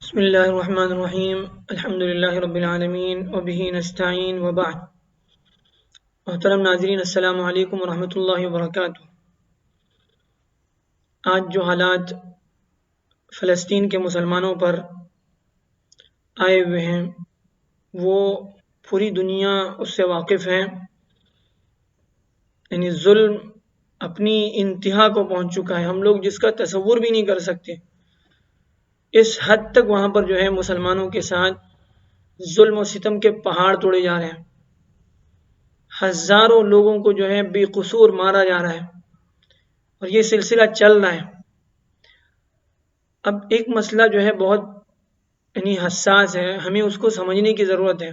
بسم اللہ الرحمن الرحیم الحمد للہ رب العالمین وبہ نستعین وبعد۔ محترم ناظرین، السلام علیکم ورحمۃ اللہ وبرکاتہ۔ آج جو حالات فلسطین کے مسلمانوں پر آئے ہوئے ہیں وہ پوری دنیا اس سے واقف ہے، یعنی ظلم اپنی انتہا کو پہنچ چکا ہے، ہم لوگ جس کا تصور بھی نہیں کر سکتے۔ اس حد تک وہاں پر جو ہے مسلمانوں کے ساتھ ظلم و ستم کے پہاڑ توڑے جا رہے ہیں، ہزاروں لوگوں کو جو ہے بے قصور مارا جا رہا ہے اور یہ سلسلہ چل رہا ہے۔ اب ایک مسئلہ جو ہے بہت حساس ہے، ہمیں اس کو سمجھنے کی ضرورت ہے۔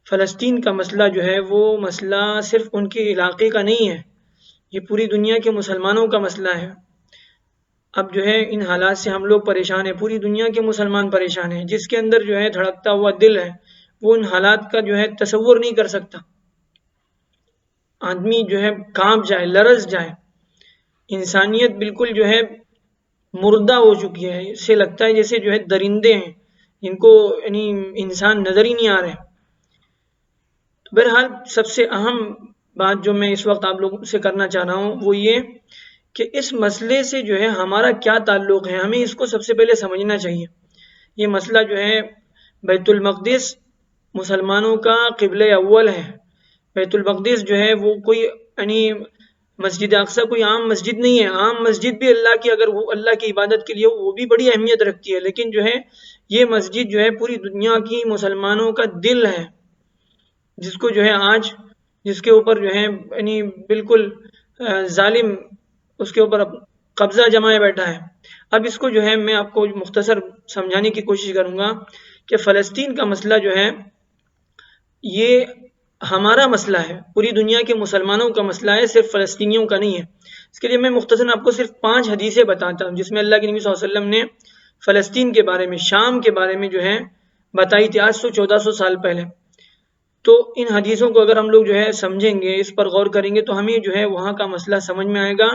فلسطین کا مسئلہ جو ہے وہ مسئلہ صرف ان کے علاقے کا نہیں ہے، یہ پوری دنیا کے مسلمانوں کا مسئلہ ہے۔ اب جو ہے ان حالات سے ہم لوگ پریشان ہیں، پوری دنیا کے مسلمان پریشان ہیں۔ جس کے اندر جو ہے دھڑکتا ہوا دل ہے وہ ان حالات کا جو ہے تصور نہیں کر سکتا۔ آدمی جو ہے کانپ جائے، لرز جائے، انسانیت بالکل جو ہے مردہ ہو چکی ہے، اسے لگتا ہے جیسے جو ہے درندے ہیں جن کو انسان نظر ہی نہیں آ رہے۔ بہرحال سب سے اہم بات جو میں اس وقت آپ لوگوں سے کرنا چاہ رہا ہوں وہ یہ کہ اس مسئلے سے جو ہے ہمارا کیا تعلق ہے، ہمیں اس کو سب سے پہلے سمجھنا چاہیے۔ یہ مسئلہ جو ہے بیت المقدس مسلمانوں کا قبلہ اول ہے۔ بیت المقدس جو ہے وہ کوئی مسجد اقصی کوئی عام مسجد نہیں ہے۔ عام مسجد بھی اللہ کی، اگر وہ اللہ کی عبادت کے لیے وہ بھی بڑی اہمیت رکھتی ہے، لیکن جو ہے یہ مسجد جو ہے پوری دنیا کی مسلمانوں کا دل ہے، جس کو جو ہے آج جس کے اوپر جو ہے بالکل ظالم اس کے اوپر قبضہ جمائے بیٹھا ہے۔ اب اس کو جو ہے میں آپ کو مختصر سمجھانے کی کوشش کروں گا کہ فلسطین کا مسئلہ جو ہے یہ ہمارا مسئلہ ہے، پوری دنیا کے مسلمانوں کا مسئلہ ہے، صرف فلسطینیوں کا نہیں ہے۔ اس کے لیے میں مختصراً آپ کو صرف 5 حدیثیں بتاتا ہوں جس میں اللہ کے نبی صلی اللہ علیہ وسلم نے فلسطین کے بارے میں، شام کے بارے میں جو ہے بتائی تھی، آج 1400 سال پہلے۔ تو ان حدیثوں کو اگر ہم لوگ جو ہے سمجھیں گے، اس پر غور کریں گے تو ہمیں جو ہے وہاں کا مسئلہ سمجھ میں آئے گا،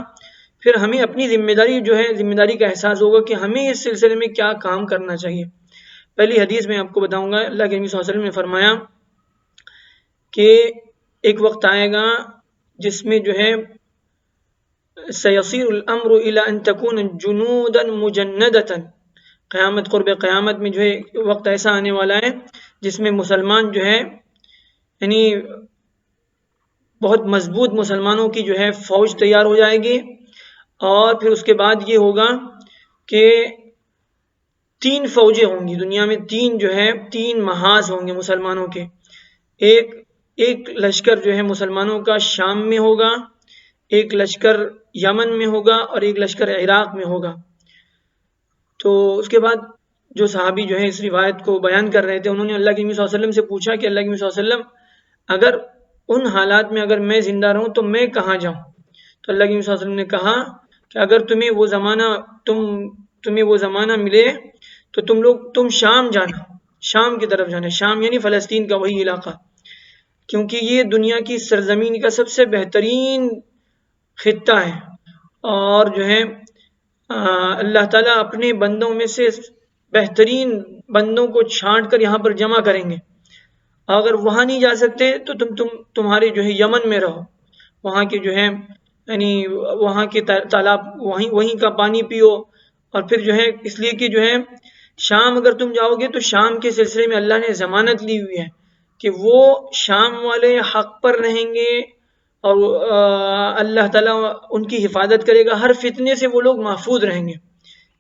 پھر ہمیں اپنی ذمہ داری کا احساس ہوگا کہ ہمیں اس سلسلے میں کیا کام کرنا چاہیے۔ پہلی حدیث میں آپ کو بتاؤں گا، اللہ کے نبی صلی اللہ علیہ وسلم نے فرمایا کہ ایک وقت آئے گا جس میں جو ہے سیصیر الامر الى ان تکون جنودا مجندتا، قیامت، قرب قیامت میں جو ہے وقت ایسا آنے والا ہے جس میں مسلمان جو ہے بہت مضبوط مسلمانوں کی جو ہے فوج تیار ہو جائے گی، اور پھر اس کے بعد یہ ہوگا کہ 3 فوجیں ہوں گی دنیا میں، 3 محاذ ہوں گے مسلمانوں کے۔ ایک لشکر جو ہے مسلمانوں کا شام میں ہوگا، ایک لشکر یمن میں ہوگا، اور ایک لشکر عراق میں ہوگا۔ تو اس کے بعد جو صحابی جو ہے اس روایت کو بیان کر رہے تھے، انہوں نے اللہ کے نبی صلی اللہ علیہ وسلم سے پوچھا کہ اللہ کے نبی صلی اللہ علیہ وسلم اگر ان حالات میں اگر میں زندہ رہوں تو میں کہاں جاؤں؟ تو اللہ کے نبی صلی اللہ علیہ وسلم نے کہا کہ اگر تمہیں وہ زمانہ ملے تو تم شام جانا، شام کی طرف جانا، شام یعنی فلسطین کا وہی علاقہ، کیونکہ یہ دنیا کی سرزمین کا سب سے بہترین خطہ ہے، اور جو ہے اللہ تعالیٰ اپنے بندوں میں سے بہترین بندوں کو چھانٹ کر یہاں پر جمع کریں گے۔ اگر وہاں نہیں جا سکتے تو تمہارے جو ہے یمن میں رہو، وہاں کے جو ہے وہاں کے تالاب وہیں کا پانی پیو، اور پھر جو ہے اس لیے کہ جو ہے شام اگر تم جاؤ گے تو شام کے سلسلے میں اللہ نے ضمانت لی ہوئی ہے کہ وہ شام والے حق پر رہیں گے، اور اللہ تعالیٰ ان کی حفاظت کرے گا، ہر فتنے سے وہ لوگ محفوظ رہیں گے۔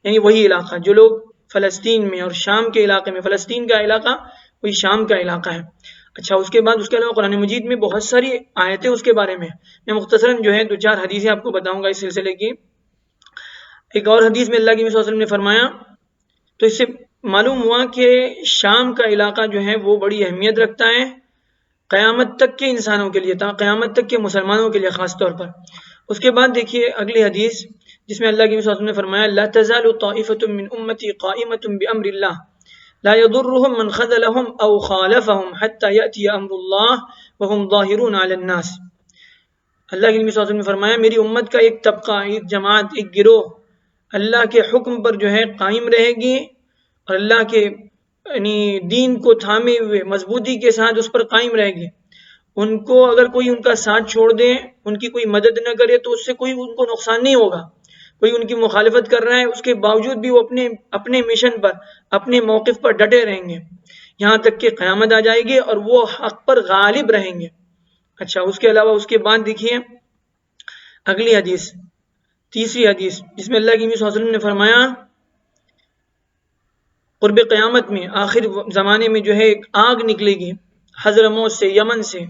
یعنی وہی علاقہ جو لوگ فلسطین میں اور شام کے علاقے میں، فلسطین کا علاقہ وہی شام کا علاقہ ہے۔ اچھا، اس کے بعد اس کے علاوہ قرآن مجید میں بہت ساری آیتیں اس کے بارے میں مختصراً جو ہے 2-4 حدیثیں آپ کو بتاؤں گا اس سلسلے کی۔ ایک اور حدیث میں اللہ کے نبی صلی اللہ علیہ وسلم نے فرمایا، تو اس سے معلوم ہوا کہ شام کا علاقہ جو ہے وہ بڑی اہمیت رکھتا ہے قیامت تک کے انسانوں کے لیے، قیامت تک کے مسلمانوں کے لیے خاص طور پر۔ اس کے بعد دیکھیے اگلی حدیث جس میں اللہ کے نبی صلی اللہ علیہ وسلم نے فرمایا، لا تزال طائفة من امتی قائمة بامر اللہ لا يضرهم من خذلهم او خالفهم حتى يأتي امر اللہ وهم ظاہرون علی الناس۔ اللہ کے نبی صلی اللہ علیہ وسلم نے فرمایا، میری امت کا ایک طبقہ، ایک جماعت، ایک گروہ اللہ کے حکم پر جو ہے قائم رہے گی، اور اللہ کے دین کو تھامے ہوئے مضبوطی کے ساتھ اس پر قائم رہیں گے، ان کو اگر کوئی ان کا ساتھ چھوڑ دے، ان کی کوئی مدد نہ کرے تو اس سے کوئی ان کو نقصان نہیں ہوگا. کوئی ان کی مخالفت کر رہا ہے اس کے باوجود بھی وہ اپنے مشن پر، اپنے موقف پر ڈٹے رہیں گے یہاں تک کہ قیامت آ جائے گی اور وہ حق پر غالب رہیں گے. اچھا، اس کے علاوہ اس کے بعد دیکھیے اگلی حدیث، تیسری حدیث، جس میں اللہ کے نبی صلی اللہ علیہ وسلم نے فرمایا قرب قیامت میں آخر زمانے میں جو ہے ایک آگ نکلے گی حضرموت سے، یمن سے،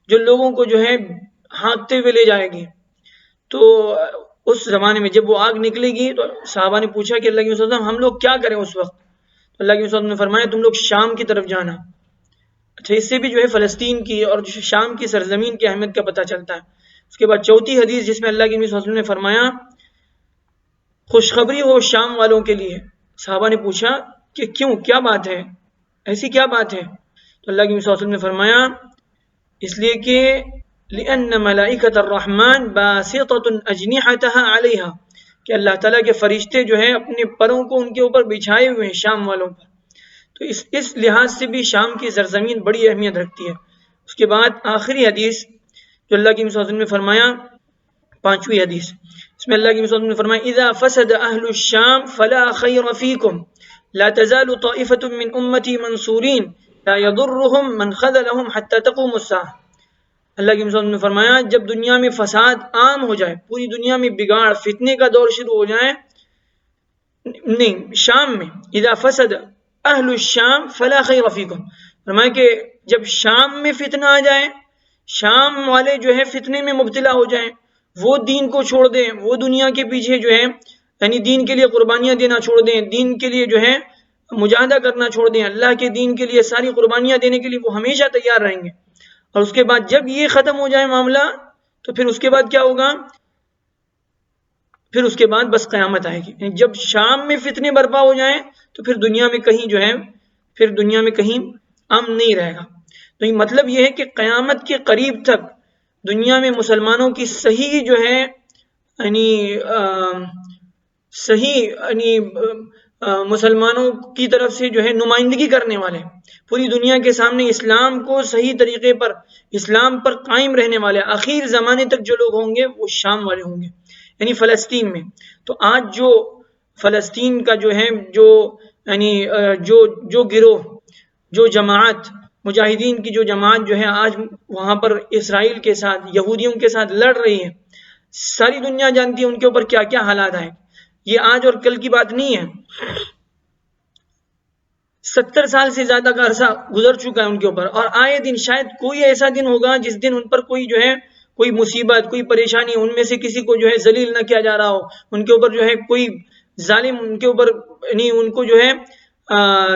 جو لوگوں کو جو ہے ہانکتے ہوئے لے جائے گی. تو اس زمانے میں جب وہ آگ نکلے گی تو صحابہ نے پوچھا کہ اللہ کے رسول ہم لوگ کیا کریں اس وقت؟ تو اللہ کے رسول نے فرمایا تم لوگ شام کی طرف جانا. اچھا، اس سے بھی جو ہے فلسطین کی اور شام کی سرزمین کی اہمیت کا پتہ چلتا ہے. اس کے بعد چوتھی حدیث جس میں اللہ کے نبی صلی اللہ علیہ وسلم نے فرمایا خوشخبری ہو شام والوں کے لیے. صحابہ نے پوچھا کہ کیوں، کیا بات ہے، ایسی کیا بات ہے؟ تو اللہ کے نبی صلی اللہ علیہ وسلم نے فرمایا اس لیے کہ لِأَنَّ مَلَائِكَةَ الرَّحْمَنِ بَاسِطَةٌ أَجْنِحَتَهَا عَلَيْهَا، کہ اللہ تعالیٰ کے فرشتے جو ہیں اپنے پروں کو ان کے اوپر بچھائے ہوئے ہیں شام والوں پر. تو اس لحاظ سے بھی شام کی سرزمین بڑی اہمیت رکھتی ہے. اس کے بعد آخری حدیث جو اللہ کے نبی صلی اللہ علیہ وسلم نے فرمایا، پانچویں حدیث، اس میں اللہ کے نبی صلی اللہ علیہ وسلم نے فرمایا اذا فسد اہل الشام فلا خیر فیکم لا تزال طائفة من امتی منصورین لا يضرهم من خذلهم حتى تقوم الساعة. اللہ کے نبی صلی اللہ علیہ وسلم نے فرمایا جب دنیا میں فساد عام ہو جائے، پوری دنیا میں بگاڑ فتنے کا دور شروع ہو جائے، نہیں شام میں، اذا فسد اہل الشام فلا خیر فیکم، فرمایا کہ جب شام میں فتنہ آ جائے، شام والے جو ہے فتنے میں مبتلا ہو جائیں، وہ دین کو چھوڑ دیں، وہ دنیا کے پیچھے جو ہے یعنی دین کے لیے قربانیاں دینا چھوڑ دیں، دین کے لیے جو ہے مجاہدہ کرنا چھوڑ دیں، اللہ کے دین کے لیے ساری قربانیاں دینے کے لیے وہ ہمیشہ تیار رہیں گے. اور اس کے بعد جب یہ ختم ہو جائے معاملہ تو پھر اس کے بعد کیا ہوگا؟ پھر اس کے بعد بس قیامت آئے گی. جب شام میں فتنے برپا ہو جائیں تو پھر دنیا میں کہیں جو ہے پھر دنیا میں کہیں امن نہیں رہے گا. تو یہ مطلب یہ ہے کہ قیامت کے قریب تک دنیا میں مسلمانوں کی صحیح جو ہے یعنی صحیح یعنی مسلمانوں کی طرف سے جو ہے نمائندگی کرنے والے، پوری دنیا کے سامنے اسلام کو صحیح طریقے پر، اسلام پر قائم رہنے والے آخر زمانے تک جو لوگ ہوں گے وہ شام والے ہوں گے، یعنی فلسطین میں. تو آج جو فلسطین کا جو ہے جو یعنی جو گروہ، جو جماعت، مجاہدین کی جو جماعت جو ہے آج وہاں پر اسرائیل کے ساتھ، یہودیوں کے ساتھ لڑ رہی ہے، ساری دنیا جانتی ہے ان کے اوپر کیا کیا حالات آئے. یہ آج اور کل کی بات نہیں ہے، 70 سال سے زیادہ کا عرصہ گزر چکا ہے ان کے اوپر، اور آئے دن شاید کوئی ایسا دن ہوگا جس دن ان پر کوئی جو ہے کوئی مصیبت، کوئی پریشانی، ان میں سے کسی کو جو ہے ذلیل نہ کیا جا رہا ہو، ان کے اوپر جو ہے کوئی ظالم ان کے اوپر یعنی ان کو جو ہے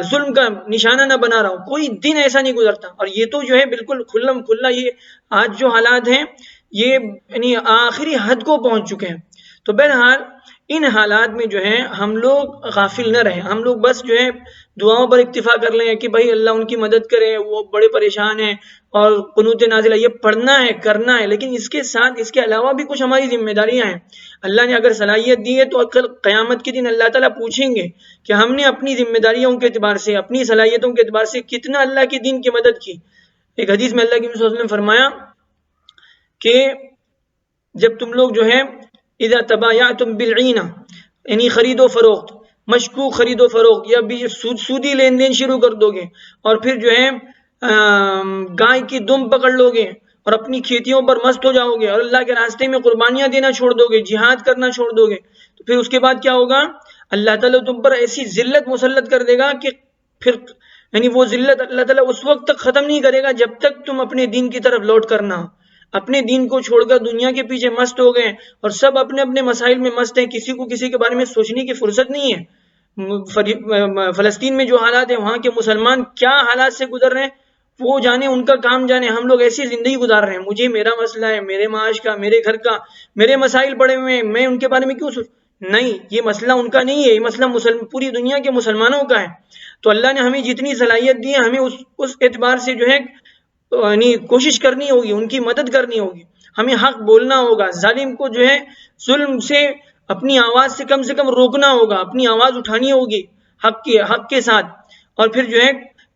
ظلم کا نشانہ نہ بنا رہا ہو. کوئی دن ایسا نہیں گزرتا، اور یہ تو جو ہے بالکل کھلم کھلا یہ آج جو حالات ہیں یہ یعنی آخری حد کو پہنچ چکے ہیں. تو بہرحال ان حالات میں جو ہے ہم لوگ غافل نہ رہیں، ہم لوگ بس جو ہے دعاؤں پر اکتفا کر لیں کہ بھائی اللہ ان کی مدد کرے، وہ بڑے پریشان ہیں، اور قنوت نازلہ یہ پڑھنا ہے، کرنا ہے، لیکن اس کے ساتھ اس کے علاوہ بھی کچھ ہماری ذمہ داریاں ہیں. اللہ نے اگر صلاحیت دی ہے تو کل قیامت کے دن اللہ تعالیٰ پوچھیں گے کہ ہم نے اپنی ذمہ داریوں کے اعتبار سے، اپنی صلاحیتوں کے اعتبار سے کتنا اللہ کے دین کی مدد کی. ایک حدیث میں اللہ کے نبی صلی اللہ علیہ وسلم نے فرمایا کہ جب تم لوگ جو ہے اذا تبایعتم بالعینہ یعنی خرید و فروخت، مشکوک خرید و فروخت یا بھی سودی لین دین شروع کر دو گے، اور پھر جو ہے گائے کی دم پکڑ لو گے اور اپنی کھیتیوں پر مست ہو جاؤ گے اور اللہ کے راستے میں قربانیاں دینا چھوڑ دو گے، جہاد کرنا چھوڑ دو گے، تو پھر اس کے بعد کیا ہوگا؟ اللہ تعالیٰ تم پر ایسی ذلت مسلط کر دے گا کہ پھر یعنی وہ ذلت اللہ تعالیٰ اس وقت تک ختم نہیں کرے گا جب تک تم اپنے دین کی طرف لوٹ کرنا ہو. اپنے دین کو چھوڑ کر دنیا کے پیچھے مست ہو گئے اور سب اپنے اپنے مسائل میں مست ہیں، کسی کو کسی کے بارے میں سوچنے کی فرصت نہیں ہے. فلسطین میں جو حالات ہیں وہاں کے مسلمان کیا حالات سے گزر رہے ہیں وہ جانے، ان کا کام جانے. ہم لوگ ایسی زندگی گزار رہے ہیں، مجھے میرا مسئلہ ہے، میرے معاش کا، میرے گھر کا، میرے مسائل پڑے ہوئے ہیں، میں ان کے بارے میں کیوں سوچ؟ نہیں، یہ مسئلہ ان کا نہیں ہے، یہ مسئلہ پوری دنیا کے مسلمانوں کا ہے. تو اللہ نے ہمیں جتنی صلاحیت دی ہے ہمیں اس اعتبار سے جو ہے یعنی کوشش کرنی ہوگی، ان کی مدد کرنی ہوگی، ہمیں حق بولنا ہوگا، ظالم کو جو ہے ظلم سے اپنی آواز سے کم روکنا ہوگا، اپنی آواز اٹھانی ہوگی. حق کے ساتھ، اور پھر جو ہے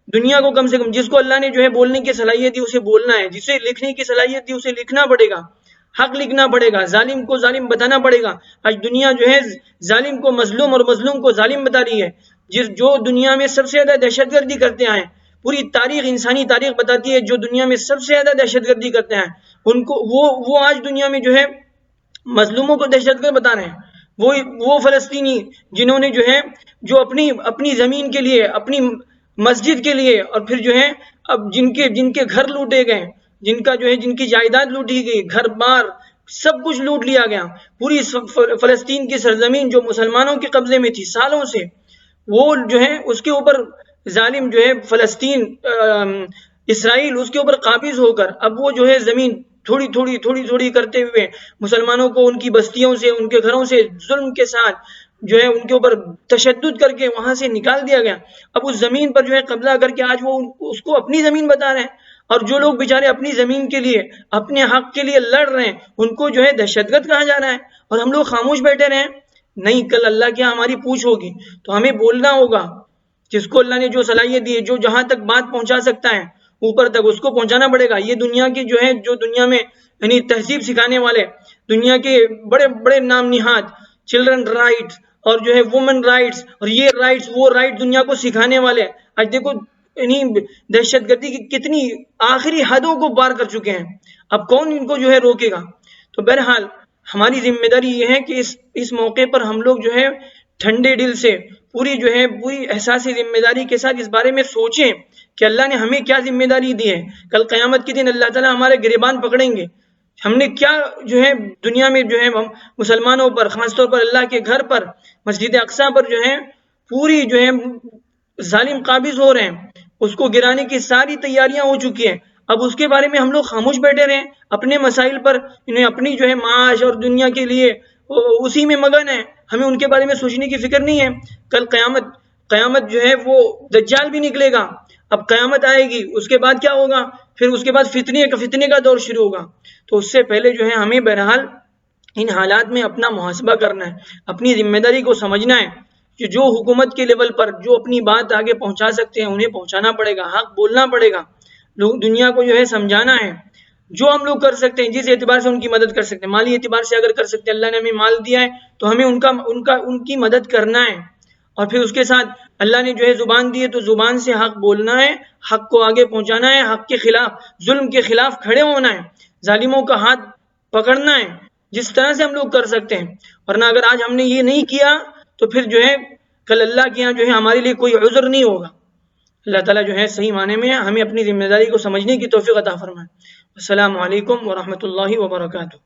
دنیا کو کم سے کم، جس کو اللہ نے جو ہے بولنے کی صلاحیت دی اسے بولنا ہے، جسے لکھنے کی صلاحیت دی اسے لکھنا پڑے گا، حق لکھنا پڑے گا، ظالم کو ظالم بتانا پڑے گا۔ آج دنیا جو ہے ظالم کو مظلوم اور مظلوم کو ظالم بتا رہی ہے۔ جو دنیا میں سب سے زیادہ دہشت گردی کرتے ہیں، پوری تاریخ، انسانی تاریخ بتاتی ہے جو دنیا میں سب سے زیادہ دہشت گردی کرتے ہیں، ان کو وہ آج دنیا میں جو ہے مظلوموں کو دہشت گرد بتا رہے ہیں۔ وہ فلسطینی جنہوں نے جو ہے جو اپنی زمین کے لیے، اپنی مسجد کے لیے، اور پھر جو ہے اب جن کے گھر لوٹے گئے، جن کی جائیداد لوٹی گئی، گھر بار سب کچھ لوٹ لیا گیا، پوری فلسطین کی سرزمین جو مسلمانوں کے قبضے میں تھی سالوں سے، وہ جو ہے اس کے اوپر ظالم جو ہے فلسطین، اسرائیل اس کے اوپر قابض ہو کر اب وہ جو ہے زمین تھوڑی کرتے ہوئے مسلمانوں کو ان کی بستیوں سے، ان کے گھروں سے ظلم کے ساتھ جو ہے ان کے اوپر تشدد کر کے وہاں سے نکال دیا گیا۔ اب اس زمین پر جو ہے قبضہ کر کے آج وہ اس کو اپنی زمین بتا رہے ہیں، اور جو لوگ بیچارے اپنی زمین کے لیے، اپنے حق کے لیے لڑ رہے ہیں، ان کو جو ہے دہشت گرد کہا جا رہا ہے، اور ہم لوگ خاموش بیٹھے رہے ہیں۔ نہیں، کل اللہ کے ہماری پوچھ ہوگی، تو ہمیں بولنا ہوگا۔ جس کو اللہ نے جو صلاحیت دی ہے، جو جہاں تک بات پہنچا سکتا ہے اوپر تک اس کو پہنچانا پڑے گا۔ یہ دنیا کی جو ہے، جو دنیا میں یعنی تہذیب سکھانے والے، دنیا کے بڑے بڑے نام نہاد، چلڈرن رائٹس اور جو ہے وومن رائٹس اور یہ رائٹس وہ رائٹ دنیا کو سکھانے والے، آج دیکھو یعنی دہشت گردی کی کتنی آخری حدوں کو پار کر چکے ہیں۔ اب کون ان کو جو ہے روکے گا؟ تو بہرحال ہماری ذمہ داری یہ ہے کہ اس موقع پر ہم لوگ جو ہے ٹھنڈے دل سے، پوری احساس ذمہ داری کے ساتھ اس بارے میں سوچیں کہ اللہ نے ہمیں کیا ذمہ داری دی ہے۔ کل قیامت کے دن اللہ تعالیٰ ہمارے گریبان پکڑیں گے، ہم نے کیا جو ہے دنیا میں جو ہے ہم مسلمانوں پر، خاص طور پر اللہ کے گھر پر، مسجد اقصیٰ پر جو ہے پوری جو ہے ظالم قابض ہو رہے ہیں، اس کو گرانے کی ساری تیاریاں ہو چکی ہیں۔ اب اس کے بارے میں ہم لوگ خاموش بیٹھے رہیں، اپنے مسائل پر، انہیں اپنی جو ہے معاش اور دنیا کے لیے اسی میں مگن ہیں، ہمیں ان کے بارے میں سوچنے کی فکر نہیں ہے۔ کل قیامت جو ہے وہ دجال بھی نکلے گا، اب قیامت آئے گی، اس کے بعد کیا ہوگا؟ پھر اس کے بعد فتنے کا دور شروع ہوگا۔ تو اس سے پہلے جو ہے ہمیں بہرحال ان حالات میں اپنا محاسبہ کرنا ہے، اپنی ذمہ داری کو سمجھنا ہے کہ جو حکومت کے لیول پر جو اپنی بات آگے پہنچا سکتے ہیں انہیں پہنچانا پڑے گا، حق بولنا پڑے گا، دنیا کو جو ہے سمجھانا ہے۔ جو ہم لوگ کر سکتے ہیں، جس اعتبار سے ان کی مدد کر سکتے ہیں، مالی اعتبار سے اگر کر سکتے ہیں، اللہ نے ہمیں مال دیا ہے تو ہمیں ان کی مدد کرنا ہے، اور پھر اس کے ساتھ اللہ نے جو ہے زبان دی ہے تو زبان سے حق بولنا ہے، حق کو آگے پہنچانا ہے، حق کے خلاف، ظلم کے خلاف کھڑے ہونا ہے، ظالموں کا ہاتھ پکڑنا ہے، جس طرح سے ہم لوگ کر سکتے ہیں۔ ورنہ اگر آج ہم نے یہ نہیں کیا تو پھر جو ہے کل اللہ کے یہاں جو ہے ہمارے لیے کوئی عذر نہیں ہوگا۔ اللہ تعالیٰ جو ہے صحیح معنی میں ہمیں اپنی ذمہ داری کو سمجھنے کی توفیق عطا فرمائے۔ السلام علیکم ورحمۃ اللہ وبرکاتہ۔